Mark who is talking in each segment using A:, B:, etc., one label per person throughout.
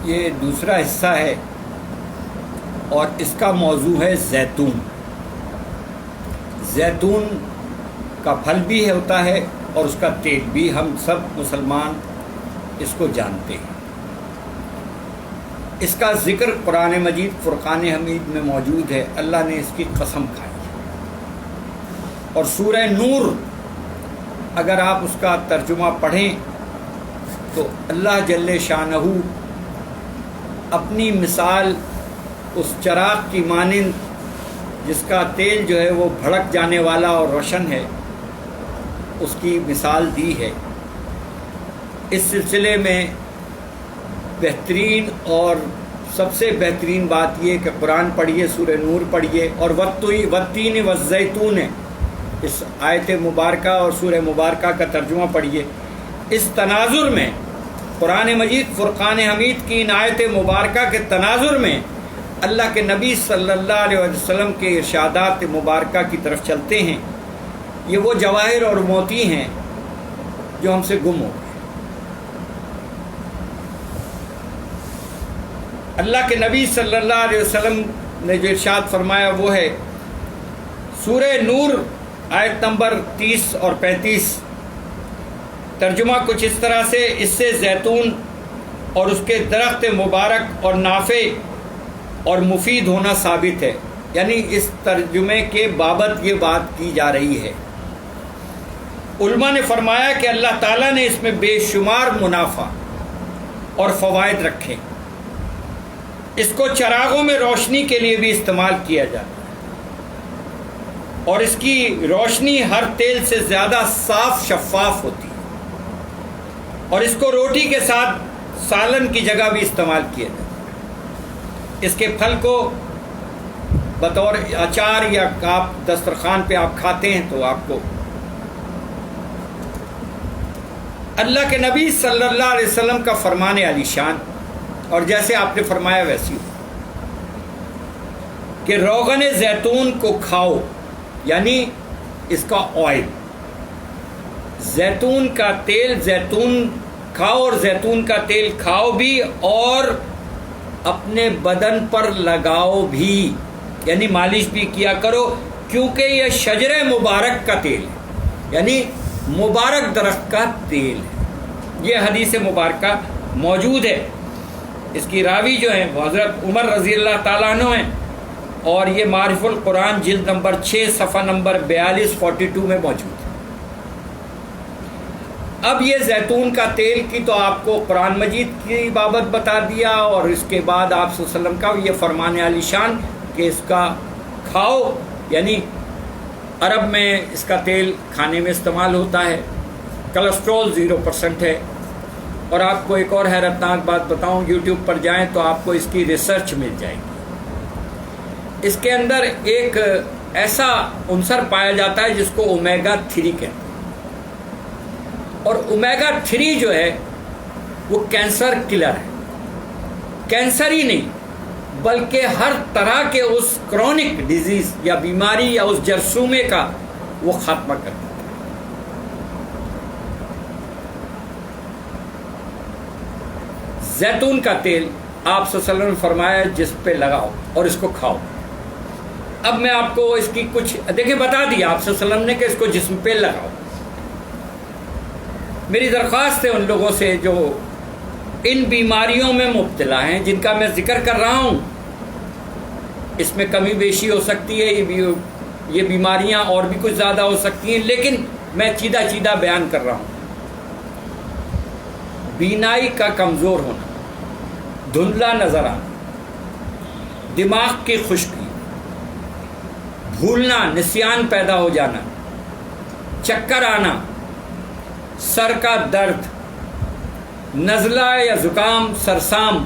A: یہ دوسرا حصہ ہے اور اس کا موضوع ہے زیتون. زیتون کا پھل بھی ہوتا ہے اور اس کا تیل بھی. ہم سب مسلمان اس کو جانتے ہیں. اس کا ذکر قرآن مجید فرقان حمید میں موجود ہے. اللہ نے اس کی قسم کھائی. اور سورہ نور اگر آپ اس کا ترجمہ پڑھیں تو اللہ جل شانہ اپنی مثال اس چراغ کی مانند جس کا تیل جو ہے وہ بھڑک جانے والا اور روشن ہے اس کی مثال دی ہے. اس سلسلے میں بہترین اور سب سے بہترین بات یہ کہ قرآن پڑھیے, سورہ نور پڑھیے اور والتین والزیتون اس آیت مبارکہ اور سورہ مبارکہ کا ترجمہ پڑھیے. اس تناظر میں قرآن مجید فرقان حمید کی ان آیت مبارکہ کے تناظر میں اللہ کے نبی صلی اللہ علیہ وسلم کے ارشادات مبارکہ کی طرف چلتے ہیں. یہ وہ جواہر اور موتی ہیں جو ہم سے گم ہو گئے. اللہ کے نبی صلی اللہ علیہ وسلم نے جو ارشاد فرمایا وہ ہے سورہ نور آیت نمبر 30 اور 35. ترجمہ کچھ اس طرح سے, اس سے زیتون اور اس کے درخت مبارک اور نافع اور مفید ہونا ثابت ہے. یعنی اس ترجمے کے بابت یہ بات کی جا رہی ہے. علماء نے فرمایا کہ اللہ تعالیٰ نے اس میں بے شمار منافع اور فوائد رکھے. اس کو چراغوں میں روشنی کے لیے بھی استعمال کیا جاتا ہے اور اس کی روشنی ہر تیل سے زیادہ صاف شفاف ہوتی ہے. اور اس کو روٹی کے ساتھ سالن کی جگہ بھی استعمال کیا جاتا ہے. اس کے پھل کو بطور اچار یا آپ دسترخوان پہ آپ کھاتے ہیں تو آپ کو اللہ کے نبی صلی اللہ علیہ وسلم کا فرمان علی شان اور جیسے آپ نے فرمایا ویسی ہو کہ روغن زیتون کو کھاؤ, یعنی اس کا آئل, زیتون کا تیل, زیتون کھاؤ اور زیتون کا تیل کھاؤ بھی اور اپنے بدن پر لگاؤ بھی, یعنی مالش بھی کیا کرو کیونکہ یہ شجر مبارک کا تیل ہے, یعنی مبارک درخت کا تیل ہے. یہ حدیث مبارکہ موجود ہے. اس کی راوی جو ہیں وہ حضرت عمر رضی اللہ تعالیٰ عنہ ہیں اور یہ معرف القرآن جلد نمبر 6 صفحہ نمبر 42 میں موجود ہے. اب یہ زیتون کا تیل کی تو آپ کو قرآن مجید کی بابت بتا دیا اور اس کے بعد آپ صلی اللہ علیہ وسلم کا یہ فرمان علی شان کہ اس کا کھاؤ, یعنی عرب میں اس کا تیل کھانے میں استعمال ہوتا ہے. کولسٹرول 0% ہے. اور آپ کو ایک اور حیرتناک بات بتاؤں, یوٹیوب پر جائیں تو آپ کو اس کی ریسرچ مل جائے گی. اس کے اندر ایک ایسا عنصر پایا جاتا ہے جس کو اومیگا 3 کہتے ہیں. اور اومیگا 3 جو ہے وہ کینسر کلر ہے. کینسر ہی نہیں بلکہ ہر طرح کے اس کرونک ڈیزیز یا بیماری یا اس جرثومے کا وہ خاتمہ کرتا ہے. زیتون کا تیل آپ صلی اللہ علیہ وسلم نے فرمایا جس پہ لگاؤ اور اس کو کھاؤ. اب میں آپ کو اس کی کچھ دیکھیں بتا دیا آپ صلی اللہ علیہ وسلم نے کہ اس کو جسم پہ لگاؤ. میری درخواست ہے ان لوگوں سے جو ان بیماریوں میں مبتلا ہیں جن کا میں ذکر کر رہا ہوں, اس میں کمی بیشی ہو سکتی ہے, یہ بیماریاں اور بھی کچھ زیادہ ہو سکتی ہیں, لیکن میں چیدہ بیان کر رہا ہوں. بینائی کا کمزور ہونا, دھندلا نظر آنا, دماغ کی خشکی, بھولنا, نسیان پیدا ہو جانا, چکر آنا, سر کا درد, نزلہ یا زکام, سرسام,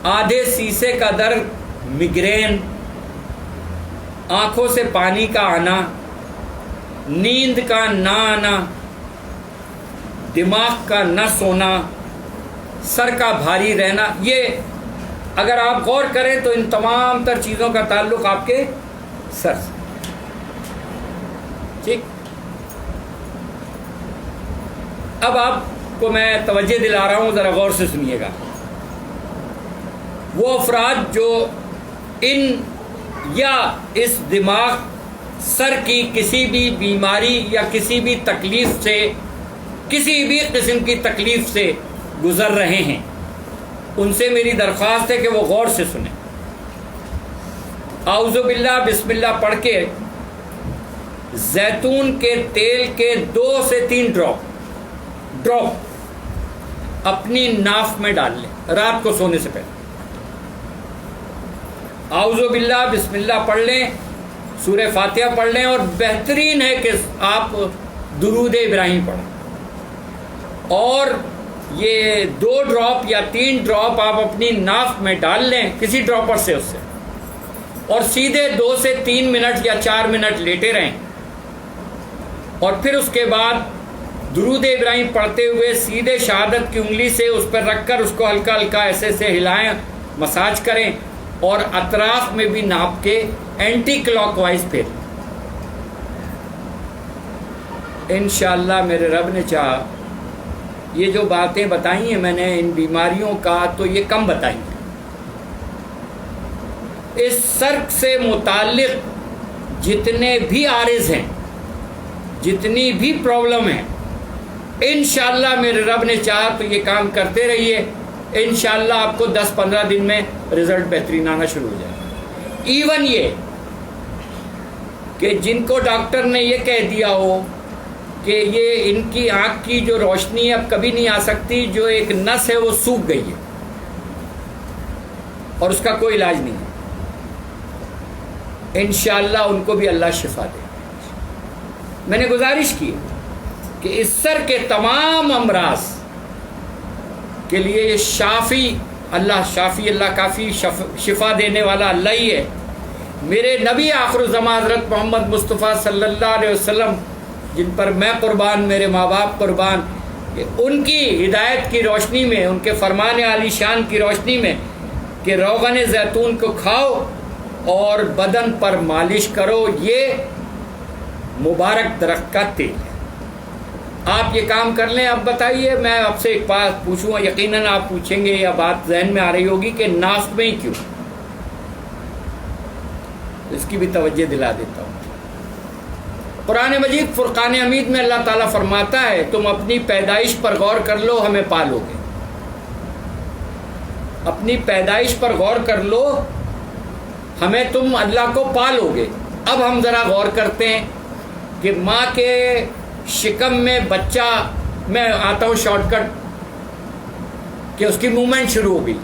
A: آدھے سیسے کا درد, میگرین, آنکھوں سے پانی کا آنا, نیند کا نہ آنا, دماغ کا نہ سونا, سر کا بھاری رہنا. یہ اگر آپ غور کریں تو ان تمام تر چیزوں کا تعلق آپ کے سر سے. ٹھیک, اب آپ کو میں توجہ دلا رہا ہوں, ذرا غور سے سنیے گا. وہ افراد جو ان یا اس دماغ سر کی کسی بھی بیماری یا کسی بھی تکلیف سے، کسی بھی قسم کی تکلیف سے گزر رہے ہیں، ان سے میری درخواست ہے کہ وہ غور سے سنیں۔ اعوذ باللہ بسم اللہ پڑھ کے زیتون کے تیل کے 2 سے 3 ڈراپ اپنی ناف میں ڈال لیں رات کو سونے سے پہلے۔ اعوذ باللہ بسم اللہ پڑھ لیں، سورہ فاتحہ پڑھ لیں، اور بہترین ہے کہ آپ درود ابراہیم پڑھیں، اور یہ 2 ڈراپ یا 3 ڈراپ آپ اپنی ناف میں ڈال لیں کسی ڈراپر سے، اس سے، اور سیدھے 2 سے 3 منٹ یا 4 منٹ لیٹے رہیں، اور پھر اس کے بعد درود ابراہیم پڑھتے ہوئے سیدھے شہادت کی انگلی سے اس پر رکھ کر اس کو ہلکا ہلکا ایسے سے ہلائیں، مساج کریں، اور اطراف میں بھی ناپ کے اینٹی کلاک وائز پھر انشاءاللہ میرے رب نے چاہا یہ جو باتیں بتائی ہیں میں نے ان بیماریوں کا، تو یہ کم بتائی ہیں۔ اس سر سے متعلق جتنے بھی عارض ہیں، جتنی بھی پرابلم ہیں، انشاءاللہ میرے رب نے چاہا تو یہ کام کرتے رہیے، انشاءاللہ آپ کو 10-15 دن میں رزلٹ بہترین آنا شروع ہو جائے۔ ایون یہ کہ جن کو ڈاکٹر نے یہ کہہ دیا ہو کہ یہ ان کی آنکھ کی جو روشنی اب کبھی نہیں آ سکتی، جو ایک نس ہے وہ سوکھ گئی ہے اور اس کا کوئی علاج نہیں ہے، انشاءاللہ ان کو بھی اللہ شفا دے۔ میں نے گزارش کی کہ اس سر کے تمام امراض کے لیے یہ شافی اللہ کافی شفا دینے والا اللہ ہی ہے۔ میرے نبی آخر الزمان حضرت محمد مصطفیٰ صلی اللہ علیہ وسلم، جن پر میں قربان، میرے ماں باپ قربان، ان کی ہدایت کی روشنی میں، ان کے فرمان عالی شان کی روشنی میں کہ روغن زیتون کو کھاؤ اور بدن پر مالش کرو، یہ مبارک درخت کا تیل ہے۔ آپ یہ کام کر لیں۔ اب بتائیے، میں آپ سے ایک بات پوچھوں گا، یقیناً آپ پوچھیں گے یا بات ذہن میں آ رہی ہوگی کہ ناف میں ہی کیوں؟ اس کی بھی توجہ دلا دیتا ہوں۔ قرآن مجید فرقان حمید میں اللہ تعالیٰ فرماتا ہے تم اپنی پیدائش پر غور کر لو ہمیں پالو گے۔ اپنی پیدائش پر غور کر لو ہمیں تم اللہ کو پالو گے۔ اب ہم ذرا غور کرتے ہیں کہ ماں کے شکم میں بچہ، میں آتا ہوں شارٹ کٹ، کہ اس کی موومنٹ شروع ہو گئی،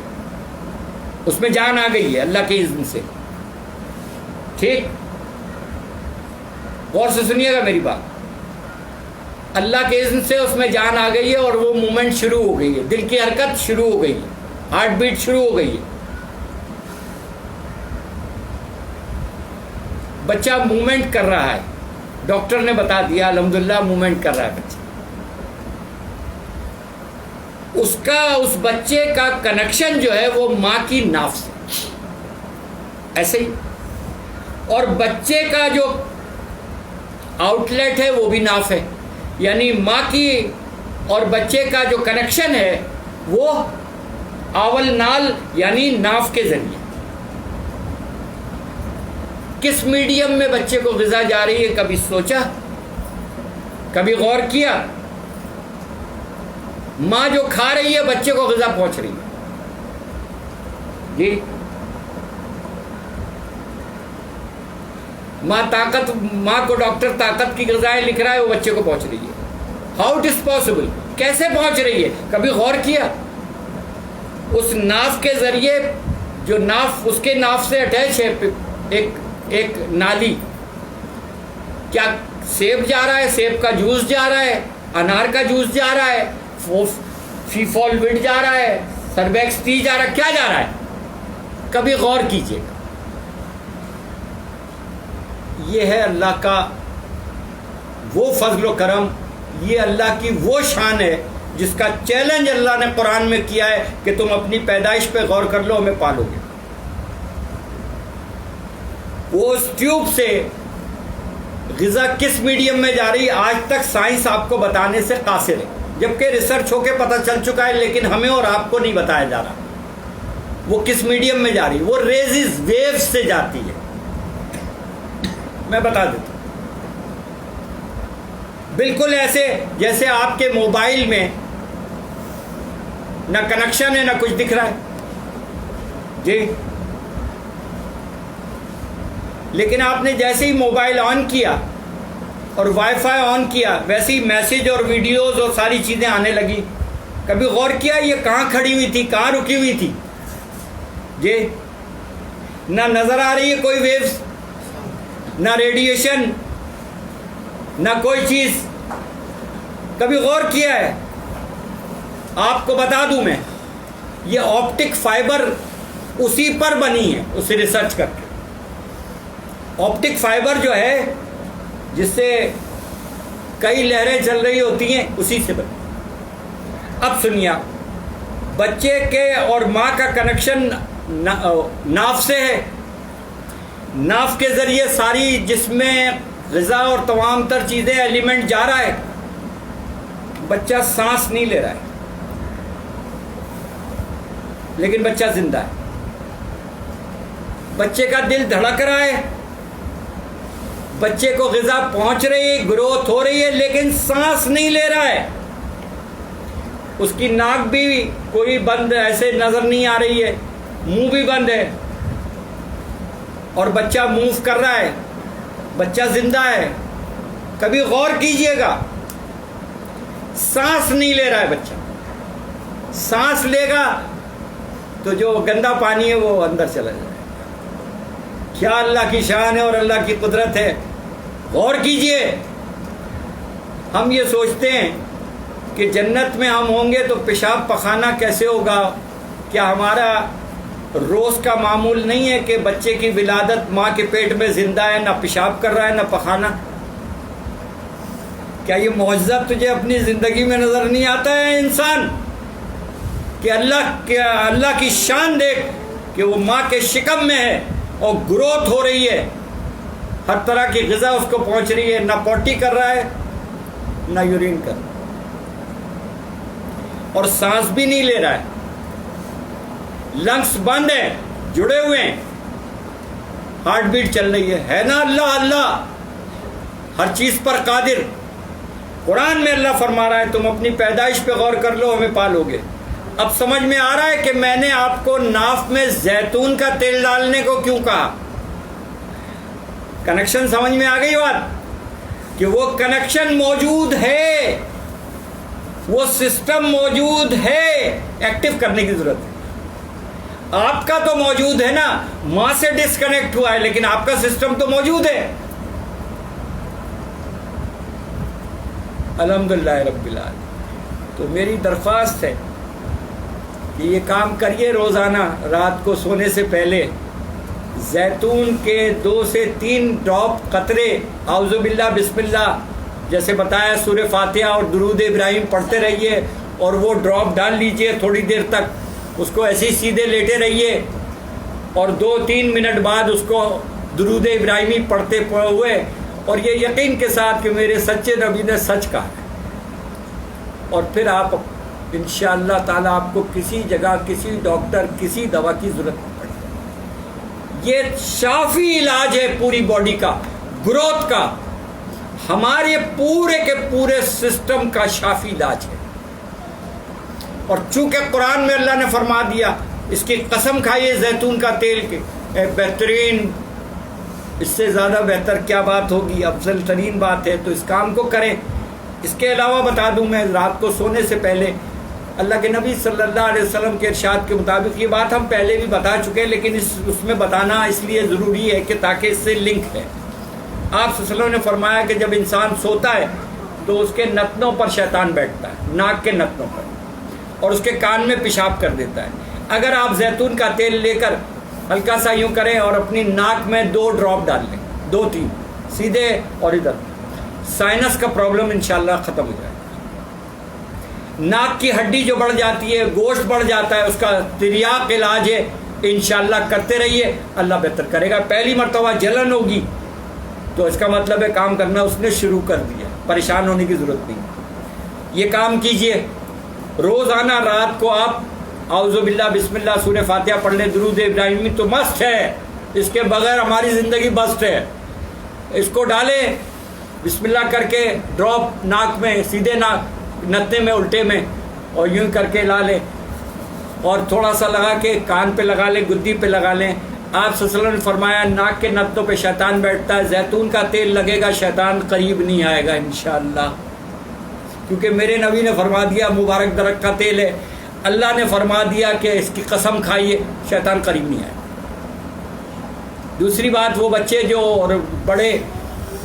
A: اس میں جان آ گئی ہے اللہ کے اذن سے، ٹھیک؟ غور سے سنیے گا میری بات، اللہ کے اذن سے اس میں جان آ گئی ہے اور وہ موومنٹ شروع ہو گئی ہے، دل کی حرکت شروع ہو گئی ہے، ہارٹ بیٹ شروع ہو گئی ہے، بچہ موومنٹ کر رہا ہے، ڈاکٹر نے بتا دیا الحمدللہ موومنٹ کر رہا ہے بچہ۔ اس بچے کا کنیکشن جو ہے وہ ماں کی ناف سے، ایسے ہی، اور بچے کا جو آؤٹ لیٹ ہے وہ بھی ناف ہے، یعنی ماں کی اور بچے کا جو کنیکشن ہے وہ آول نال یعنی ناف کے ذریعے۔ کس میڈیم میں بچے کو غذا جا رہی ہے، کبھی سوچا، کبھی غور کیا؟ ماں جو کھا رہی ہے بچے کو غذا پہنچ رہی ہے، جی۔ ماں کو ڈاکٹر طاقت کی غذائیں لکھ رہا ہے، وہ بچے کو پہنچ رہی ہے۔ How it is possible? کیسے پہنچ رہی ہے؟ کبھی غور کیا؟ اس ناف کے ذریعے، جو ناف اس کے ناف سے اٹیچ ہے ایک نالی، کیا سیب جا رہا ہے، سیب کا جوس جا رہا ہے، انار کا جوس جا رہا ہے، فیفول وڈ جا رہا ہے، سربیکس ٹی جا رہا ہے، کیا جا رہا ہے؟ کبھی غور کیجئے گا۔ یہ ہے اللہ کا وہ فضل و کرم، یہ اللہ کی وہ شان ہے جس کا چیلنج اللہ نے قرآن میں کیا ہے کہ تم اپنی پیدائش پہ غور کر لو ہمیں پالو گے۔ وہ اس ٹیوب سے غذا کس میڈیم میں جا رہی ہے آج تک سائنس آپ کو بتانے سے قاصر ہے، جبکہ ریسرچ ہو کے پتہ چل چکا ہے، لیکن ہمیں اور آپ کو نہیں بتایا جا رہا۔ وہ کس میڈیم میں جا رہی ہے؟ وہ ریزز، ویوز سے جاتی ہے. میں بتا دیتا ہوں. بالکل ایسے جیسے آپ کے موبائل میں نہ کنیکشن ہے نہ کچھ دکھ رہا ہے جی، لیکن آپ نے جیسے ہی موبائل آن کیا اور وائی فائی آن کیا ویسے ہی میسج اور ویڈیوز اور ساری چیزیں آنے لگی. کبھی غور کیا یہ کہاں کھڑی ہوئی تھی، کہاں رکی ہوئی تھی جی؟ نہ نظر آ رہی ہے کوئی ویوز، نہ ریڈیشن، نہ کوئی چیز. کبھی غور کیا ہے؟ آپ کو بتا دوں میں، یہ آپٹک فائبر اسی پر بنی ہے، اسے ریسرچ کر کے. آپٹک فائبر جو ہے جس سے کئی لہریں چل رہی ہوتی ہیں اسی سے بنی. اب سنیے، بچے کے اور ماں کا کنیکشن ناف سے ہے. ناف کے ذریعے ساری جسم میں غذا اور تمام تر چیزیں ایلیمنٹ جا رہا ہے. بچہ سانس نہیں لے رہا ہے لیکن بچہ زندہ ہے. بچے کا دل دھڑک رہا ہے، بچے کو غذا پہنچ رہی ہے، گروتھ ہو رہی ہے، لیکن سانس نہیں لے رہا ہے. اس کی ناک بھی کوئی بند ایسے نظر نہیں آ رہی ہے، منہ بھی بند ہے، اور بچہ موو کر رہا ہے، بچہ زندہ ہے. کبھی غور کیجئے گا، سانس نہیں لے رہا ہے بچہ. سانس لے گا تو جو گندا پانی ہے وہ اندر چلا جائے. کیا اللہ کی شان ہے اور اللہ کی قدرت ہے. غور کیجئے. ہم یہ سوچتے ہیں کہ جنت میں ہم ہوں گے تو پیشاب پخانہ کیسے ہوگا. کیا ہمارا روز کا معمول نہیں ہے کہ بچے کی ولادت ماں کے پیٹ میں زندہ ہے، نہ پیشاب کر رہا ہے نہ پخانہ؟ کیا یہ معجزہ تجھے اپنی زندگی میں نظر نہیں آتا ہے انسان؟ کہ اللہ کی شان دیکھ کہ وہ ماں کے شکم میں ہے اور گروتھ ہو رہی ہے، ہر طرح کی غذا اس کو پہنچ رہی ہے، نہ پوٹی کر رہا ہے نہ یورین کر رہا ہے، اور سانس بھی نہیں لے رہا ہے. لنگس بند ہیں، جڑے ہوئے ہیں، ہارٹ بیٹ چل رہی ہے نا اللہ اللہ ہر چیز پر قادر. قرآن میں اللہ فرما رہا ہے تم اپنی پیدائش پہ غور کر لو، ہمیں پالو گے. اب سمجھ میں آ رہا ہے کہ میں نے آپ کو ناف میں زیتون کا تیل ڈالنے کو کیوں کہا. کنیکشن سمجھ میں آ گئی بات؟ کہ وہ کنیکشن موجود ہے، وہ سسٹم موجود ہے، ایکٹیو کرنے کی ضرورت ہے. آپ کا تو موجود ہے نا، ماں سے ڈسکنیکٹ ہوا ہے لیکن آپ کا سسٹم تو موجود ہے. الحمدللہ رب العالمین. تو میری درخواست ہے کہ یہ کام کریے روزانہ رات کو سونے سے پہلے. زیتون کے 2 سے 3 ڈراپ قطرے اعوذ باللہ بسم اللہ جیسے بتایا سورہ فاتحہ اور درود ابراہیم پڑھتے رہیے، اور وہ ڈراپ ڈال لیجئے تھوڑی دیر تک. اس کو ایسے ہی سیدھے لیٹے رہیے اور 2-3 منٹ بعد اس کو درود ابراہیمی پڑھتے ہوئے، اور یہ یقین کے ساتھ کہ میرے سچے نبی نے سچ کہا ہے. اور پھر آپ انشاءاللہ تعالی آپ کو کسی جگہ کسی ڈاکٹر کسی دوا کی ضرورت نہیں پڑے. یہ شافی علاج ہے پوری باڈی کا، گروتھ کا، ہمارے پورے کے پورے سسٹم کا شافی علاج ہے. اور چونکہ قرآن میں اللہ نے فرما دیا، اس کی قسم کھائیے زیتون کا تیل کے بہترین، اس سے زیادہ بہتر کیا بات ہوگی، افضل ترین بات ہے. تو اس کام کو کریں. اس کے علاوہ بتا دوں میں، رات کو سونے سے پہلے اللہ کے نبی صلی اللہ علیہ وسلم کے ارشاد کے مطابق، یہ بات ہم پہلے بھی بتا چکے لیکن اس میں بتانا اس لیے ضروری ہے کہ تاکہ اس سے لنک ہے. آپ صلی اللہ علیہ وسلم نے فرمایا کہ جب انسان سوتا ہے تو اس کے نتنوں پر شیطان بیٹھتا ہے، ناک کے نتنوں پر، اور اس کے کان میں پیشاب کر دیتا ہے. اگر آپ زیتون کا تیل لے کر ہلکا سا یوں کریں اور اپنی ناک میں 2 ڈراپ ڈال لیں، 2-3 سیدھے اور ادھر، سائنس کا پرابلم انشاءاللہ ختم ہو جائے گا. ناک کی ہڈی جو بڑھ جاتی ہے، گوشت بڑھ جاتا ہے، اس کا تریاق علاج ہے. انشاءاللہ کرتے رہیے، اللہ بہتر کرے گا. پہلی مرتبہ جلن ہوگی تو اس کا مطلب ہے کام کرنا اس نے شروع کر دیا، پریشان ہونے کی ضرورت نہیں. یہ کام کیجئے روزانہ رات کو. آپ اعوذ باللہ بسم اللہ سورہ فاتحہ پڑھ لیں، درود ابراہیمی تو مست ہے، اس کے بغیر ہماری زندگی بست ہے. اس کو ڈالیں بسم اللہ کر کے ڈراپ ناک میں، سیدھے ناک نتنے میں الٹے میں، اور یوں کر کے لا لیں، اور تھوڑا سا لگا کے کان پہ لگا لیں، گدی پہ لگا لیں. آپ صلی اللہ علیہ وسلم نے فرمایا ناک کے نتنوں پہ شیطان بیٹھتا ہے، زیتون کا تیل لگے گا شیطان قریب نہیں آئے گا انشاءاللہ، کیونکہ میرے نبی نے فرما دیا مبارک درخت کا تیل ہے، اللہ نے فرما دیا کہ اس کی قسم کھائیے شیطان قریب نہیں آئے. دوسری بات، وہ بچے جو اور بڑے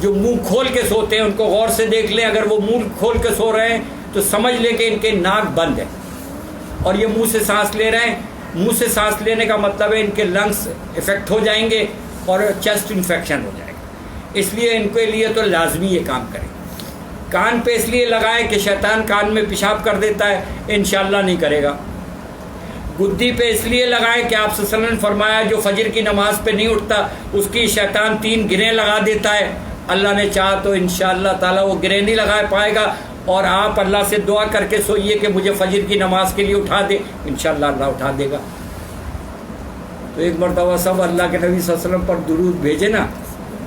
A: جو منہ کھول کے سوتے ہیں ان کو غور سے دیکھ لیں. اگر وہ منہ کھول کے سو رہے ہیں تو سمجھ لیں کہ ان کے ناک بند ہے اور یہ منہ سے سانس لے رہے ہیں. منہ سے سانس لینے کا مطلب ہے ان کے لنگس افیکٹ ہو جائیں گے اور چیسٹ انفیکشن ہو جائے گا، اس لیے ان کے لیے تو لازمی یہ کام کریں. کان پہ اس لیے لگائیں کہ شیطان کان میں پیشاب کر دیتا ہے، انشاءاللہ نہیں کرے گا. گدی پہ اس لیے لگائیں کہ آپ صلی اللہ علیہ وسلم نے فرمایا جو فجر کی نماز پہ نہیں اٹھتا اس کی شیطان 3 گریں لگا دیتا ہے. اللہ نے چاہا تو انشاءاللہ تعالیٰ وہ گریں نہیں لگا پائے گا، اور آپ اللہ سے دعا کر کے سوئیے کہ مجھے فجر کی نماز کے لیے اٹھا دے، انشاءاللہ اللہ اٹھا دے گا. تو ایک مرتبہ سب اللہ کے نبی صلی اللہ علیہ وسلم پر درود بھیجے نا،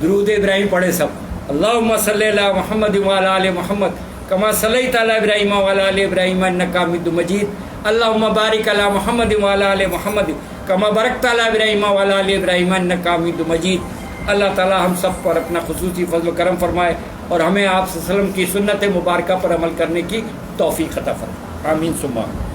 A: درود ابراہیم پڑھے سب. اللہم صلی علی محمد وعلی آل محمد کما صلیت علی ابراہیم وعلی آل ابراہیم انک حمید مجید. اللہم بارک علی محمد وعلی آل محمد کما بارکت علی ابراہیم وعلی آل ابراہیم انک حمید مجید. اللہ تعالی ہم سب پر اپنا خصوصی فضل و کرم فرمائے اور ہمیں آپ صلی اللہ علیہ وسلم کی سنت مبارکہ پر عمل کرنے کی توفیق عطا فرمائے. آمین ثم آمین.